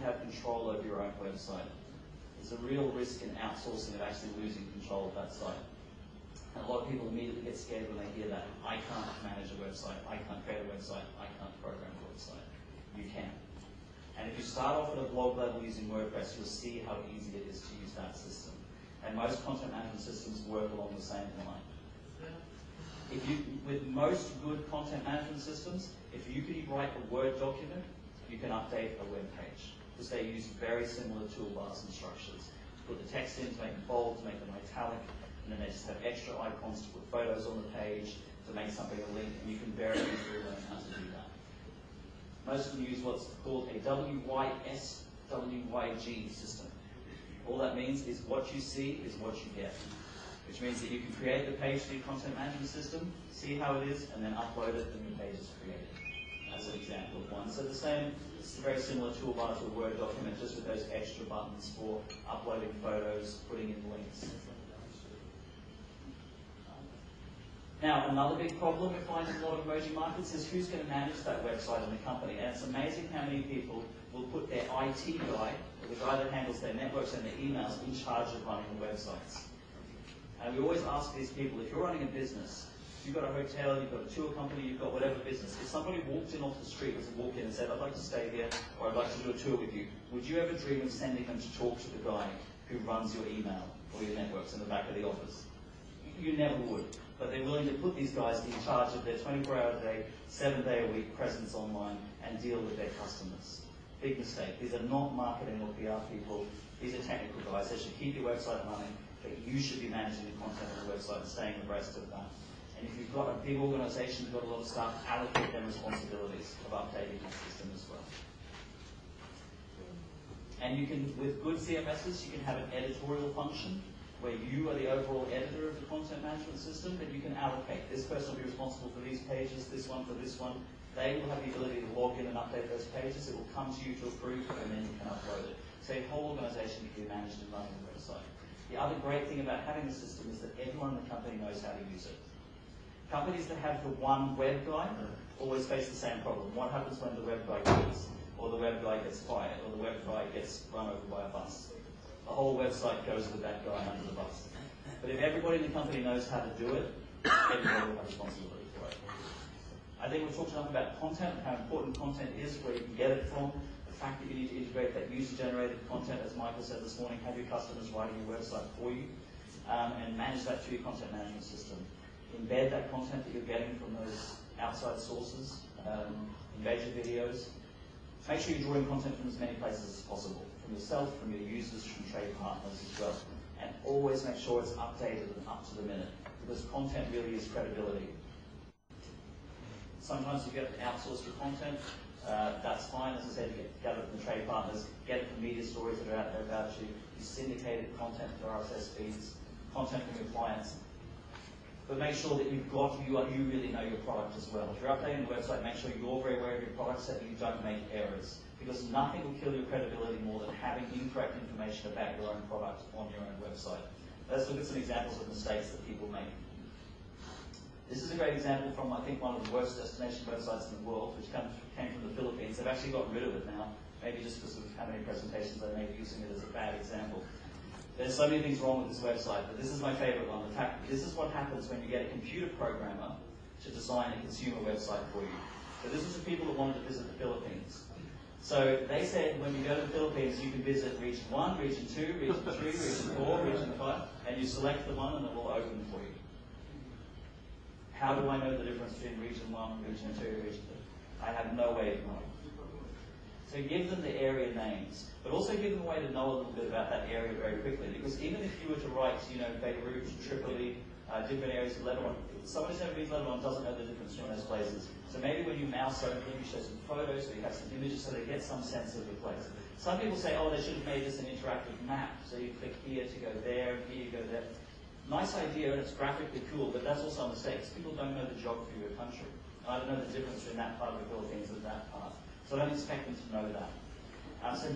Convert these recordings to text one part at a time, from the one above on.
have control over your own website. There's a real risk in outsourcing of actually losing control of that site. And a lot of people immediately get scared when they hear that. I can't manage a website, I can't create a website, I can't program a website. You can. And if you start off at a blog level using WordPress, you'll see how easy it is to use that system. And most content management systems work along the same line. With most good content management systems, if you can write a Word document, you can update a web page, because they use very similar toolbars and structures. To put the text in, to make them bold, to make them italic, and then they just have extra icons to put photos on the page, to make something a link, and you can very easily learn how to do that. Most of them use what's called a WYG system. All that means is what you see is what you get, which means that you can create the page to your content management system, see how it is, and then upload it, and your page is created. That's an example of one. So it's a very similar toolbar to a Word document, just with those extra buttons for uploading photos, putting in links. Now, another big problem we find in a lot of emerging markets is who's going to manage that website in the company. And it's amazing how many people will put their IT guy, or the guy that handles their networks and their emails, in charge of running the websites. And we always ask these people, if you're running a business, you've got a hotel, you've got a tour company, you've got whatever business, if somebody walked in off the street, was to walk in and said, I'd like to stay here, or I'd like to do a tour with you, would you ever dream of sending them to talk to the guy who runs your email or your networks in the back of the office? You never would. But they're willing to put these guys in charge of their 24-hour-a-day, 7-day-a-week presence online and deal with their customers. Big mistake. These are not marketing or PR people. These are technical guys. They should keep your website running, but you should be managing the content of the website and staying abreast of that. And if you've got a big organization, you've got a lot of staff, allocate them responsibilities of updating that system as well. And you can, with good CMSs, you can have an editorial function where you are the overall editor of the content management system, that you can allocate. This person will be responsible for these pages, this one for this one. They will have the ability to log in and update those pages. It will come to you to approve, and then you can upload it. So your whole organization can be managed and running the website. The other great thing about having the system is that everyone in the company knows how to use it. Companies that have the one web guy always face the same problem. What happens when the web guy quits, or the web guy gets fired, or the web guy gets run over by a bus? The whole website goes with that guy under the bus. But if everybody in the company knows how to do it, everybody will have responsibility for it. I think we've talked enough about content, how important content is, where you can get it from, the fact that you need to integrate that user-generated content, as Michael said this morning, have your customers writing your website for you, and manage that through your content management system. Embed that content that you're getting from those outside sources, engage your videos. Make sure you're drawing content from as many places as possible, from yourself, from your users, from trade partners as well. And always make sure it's updated and up to the minute, because content really is credibility. Sometimes you get outsourced your content, that's fine. As I said, you gather it from the trade partners, get it from media stories that are out there about you, syndicated content for RSS feeds, content from your clients. But make sure that you really know your product as well. If you're updating the website, make sure you're very aware of your product so that you don't make errors. Because nothing will kill your credibility more than having incorrect information about your own product on your own website. Let's look at some examples of mistakes that people make. This is a great example from, I think, one of the worst destination websites in the world, which came from the Philippines. They've actually got rid of it now, maybe just because of how many presentations they made using it as a bad example. There's so many things wrong with this website, but this is my favorite one. In fact, this is what happens when you get a computer programmer to design a consumer website for you. So this is the people that wanted to visit the Philippines. So they said when you go to the Philippines, you can visit region 1, region 2, region 3, region 4, region 5, and you select the one and it will open for you. How do I know the difference between region 1, region 2, region 3? I have no way of knowing. So give them the area names, but also give them a way to know a little bit about that area very quickly. Because even if you were to write, Beirut, Tripoli, different areas of Lebanon, somebody who's never been to Lebanon doesn't know the difference between those places. So maybe when you mouse over them, you show some photos, or you have some images so they get some sense of the place. Some people say, oh, they should have made this an interactive map. So you click here to go there, and here you go there. Nice idea, and it's graphically cool, but that's also a mistake. People don't know the geography of your country. I don't know the difference between that part of the Philippines and that part. So I don't expect them to know that. So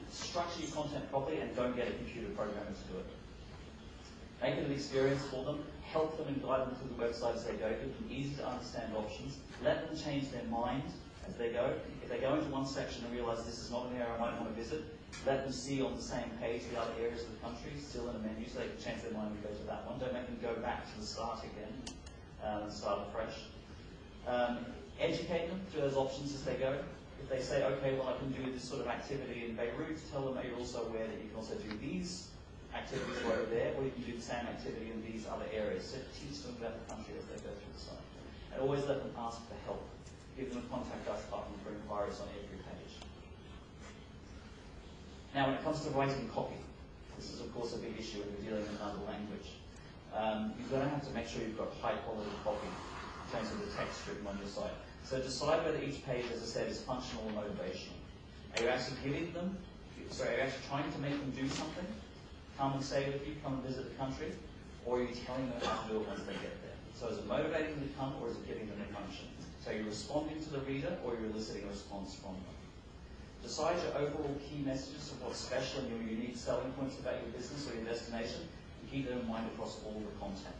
structure your content properly and don't get a computer programmer to do it. Make it an experience for them, help them and guide them through the website as they go, give them easy to understand options, let them change their mind as they go. If they go into one section and realise this is not an area I might want to visit, let them see on the same page the other areas of the country still in a menu, so they can change their mind and go to that one. Don't make them go back to the start again and start afresh. Educate them through those options as they go. If they say, okay, well, I can do this sort of activity in Beirut, tell them that you're also aware that you can also do these activities over there, or you can do the same activity in these other areas. So teach them about the country as they go through the site. And always let them ask for help. Give them a contact us button for inquiries on every page. Now, when it comes to writing copy, this is of course a big issue when you're dealing in another language. You're going to have to make sure you've got high quality copy in terms of the text written on your site. So decide whether each page, as I said, is functional or motivational. Are you actually giving them, are you actually trying to make them do something? Come and stay with you, come and visit the country? Or are you telling them how to do it once they get there? So is it motivating them to come, or is it giving them a function? So you're responding to the reader, or you're eliciting a response from them. Decide your overall key messages of what's special and your unique selling points about your business or your destination, and keep them in mind across all the content.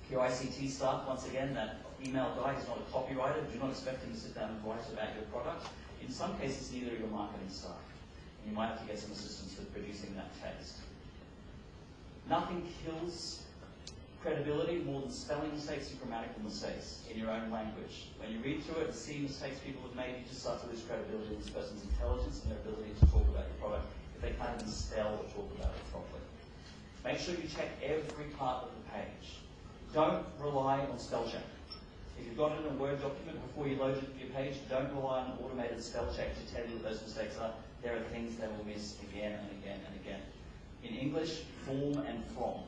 Your ICT staff, once again, that email guy is not a copywriter. Do not expect him to sit down and write about your product. In some cases, neither are your marketing staff. And you might have to get some assistance with producing that text. Nothing kills credibility more than spelling mistakes and grammatical mistakes in your own language. When you read through it and see mistakes people have made, you just start to lose credibility in this person's intelligence and their ability to talk about your product if they can't even spell or talk about it properly. Make sure you check every part of the page. Don't rely on spell check. If you've got it in a Word document before you load it to your page, don't rely on an automated spell check to tell you what those mistakes are. There are things they will miss again and again and again. In English, form and from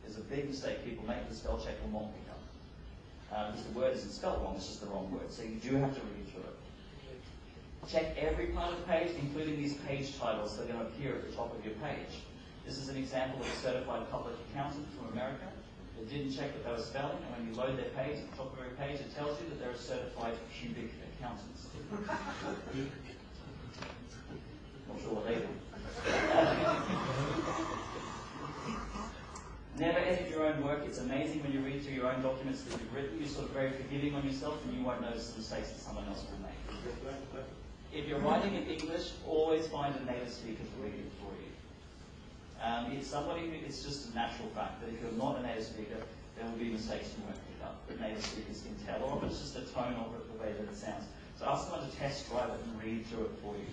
is a big mistake people make. The spell check will not pick up. Because the word isn't spelled wrong, it's just the wrong word. So you do have to read through it. Check every part of the page, including these page titles that are going to appear at the top of your page. This is an example of a certified public accountant from America. They didn't check that they were spelling, and when you load their page, at the top of every page, it tells you that they're a certified cubic accountants. Not sure what they do. Never edit your own work. It's amazing when you read through your own documents that you've written. You're sort of very forgiving on yourself, and you won't notice the mistakes that someone else will make. If you're writing in English, always find a native speaker to read it for you. It's just a natural fact that if you're not a native speaker, there will be mistakes you won't pick up. But native speakers can tell, or if it's just the tone of it, the way that it sounds. So ask someone to test drive it and read through it for you.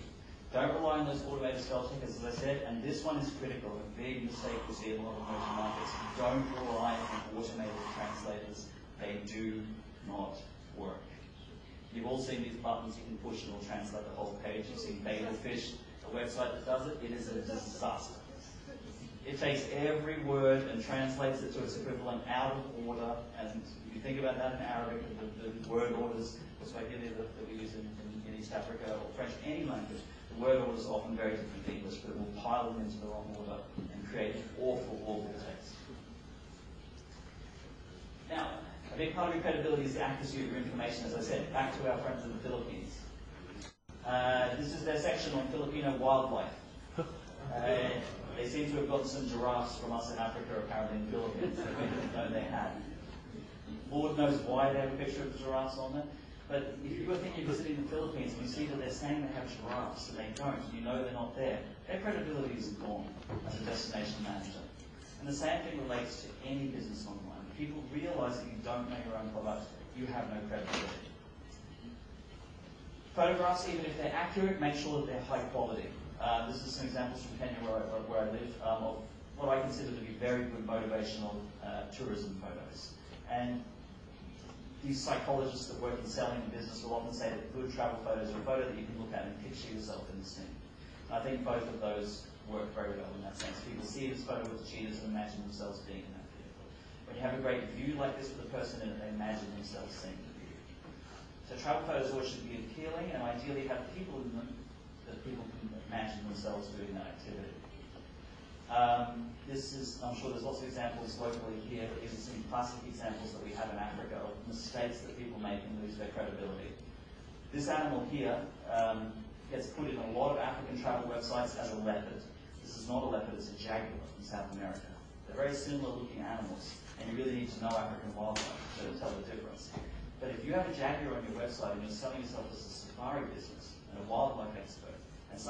Don't rely on those automated spell checkers, as I said, and this one is critical. A big mistake we see in a lot of emerging markets. Don't rely on automated translators. They do not work. You've all seen these buttons you can push and it'll translate the whole page. You've seen Babelfish, a website that does it. It is a disaster. It takes every word and translates it to its equivalent out of order. And if you think about that in Arabic, the word orders, Swahili that we use in East Africa, or French, any language, the word orders are often very different in English, but it will pile them into the wrong order and create awful, awful text. Now, a big part of your credibility is the accuracy of your information, as I said. Back to our friends in the Philippines. This is their section on Filipino wildlife. They seem to have gotten some giraffes from us in Africa, apparently in the Philippines, that we didn't know they had. Lord knows why they have a picture of giraffes on there. But if you were thinking of visiting the Philippines and you see that they're saying they have giraffes and they don't, you know they're not there, their credibility is gone as a destination manager. And the same thing relates to any business online. If people realize that you don't know your own product, you have no credibility. Photographs, even if they're accurate, make sure that they're high quality. This is some examples from Kenya where I live of what I consider to be very good motivational tourism photos. And these psychologists that work in selling and business will often say that good travel photos are a photo that you can look at and picture yourself in the scene. And I think both of those work very well in that sense. People see this photo with the cheetahs and imagine themselves being in that vehicle. When you have a great view like this with a person in it, they imagine themselves seeing the view. So travel photos always should be appealing and ideally have people in them that people can imagine themselves doing that activity. I'm sure there's lots of examples locally here, but these are some classic examples that we have in Africa of mistakes that people make and lose their credibility. This animal here gets put in a lot of African travel websites as a leopard. This is not a leopard, it's a jaguar in South America. They're very similar looking animals, and you really need to know African wildlife to tell the difference. But if you have a Jaguar on your website and you're selling yourself as a safari business and a wildlife expert,